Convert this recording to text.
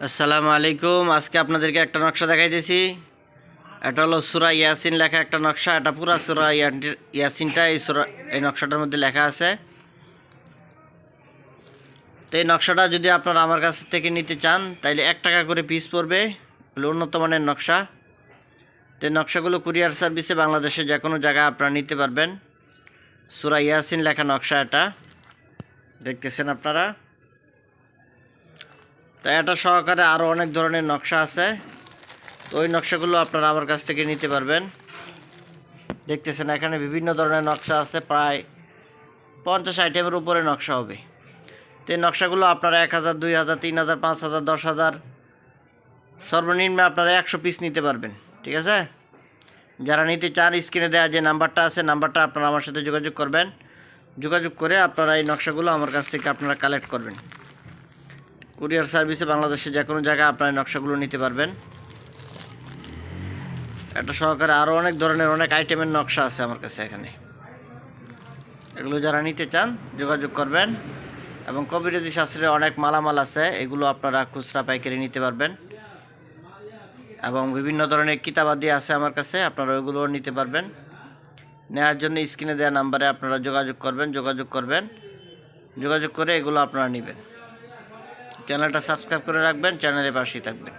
আসসালামু আলাইকুম। আজকে আপনাদেরকে একটা নকশা দেখাইতেছি। এটা হলো সূরা ইয়াসিন লেখা একটা নকশা। এটা পুরা সূরা ইয়াসিনটা এই নকশাটার মধ্যে লেখা আছে। তো এই নকশাটা যদি আপনারা আমার কাছ থেকে নিতে চান তাইলে 1 টাকা করে পিস পড়বে। হলো উন্নত মানের নকশা। তো এই নকশাগুলো কুরিয়ার সার্ভিসে বাংলাদেশে যে কোনো জায়গায় আপনারা নিতে পারবেন। সূরা ইয়াসিন লেখা নকশা এটা দেখতেছেন আপনারা। তো এটা সহকারে আরও অনেক ধরনের নকশা আছে। তো ওই নকশাগুলো আপনারা আমার কাছ থেকে নিতে পারবেন। দেখতেছেন এখানে বিভিন্ন ধরনের নকশা আছে, প্রায় 50 আইটেমের উপরে নকশা হবে। তো এই নকশাগুলো আপনারা 1000, 2000, 3000, 5000, 10000, সর্বনিম্ন আপনারা 100 পিস নিতে পারবেন। ঠিক আছে, যারা নিতে চান স্ক্রিনে দেওয়া যে নাম্বারটা আছে, নাম্বারটা আপনারা আমার সাথে যোগাযোগ করবেন। যোগাযোগ করে আপনারা এই নকশাগুলো আমার কাছ থেকে আপনারা কালেক্ট করবেন। কুরিয়ার সার্ভিসে বাংলাদেশে যে কোনো জায়গায় আপনারা এই নকশাগুলো নিতে পারবেন। এটা সহকারে আরও অনেক ধরনের অনেক আইটেমের নকশা আছে আমার কাছে এখানে। এগুলো যারা নিতে চান যোগাযোগ করবেন। এবং কবিরাজি শাস্ত্রের অনেক মালামাল আছে, এগুলো আপনারা খুচরা পাইকারি নিতে পারবেন। এবং বিভিন্ন ধরনের কিতাবাদি আছে আমার কাছে, আপনারা ওইগুলোও নিতে পারবেন। নেওয়ার জন্য স্ক্রিনে দেওয়া নাম্বারে আপনারা যোগাযোগ করে এগুলো আপনারা নেবেন। চ্যানেলটা সাবস্ক্রাইব করে রাখবেন, চ্যানেলের পাশেই থাকবেন।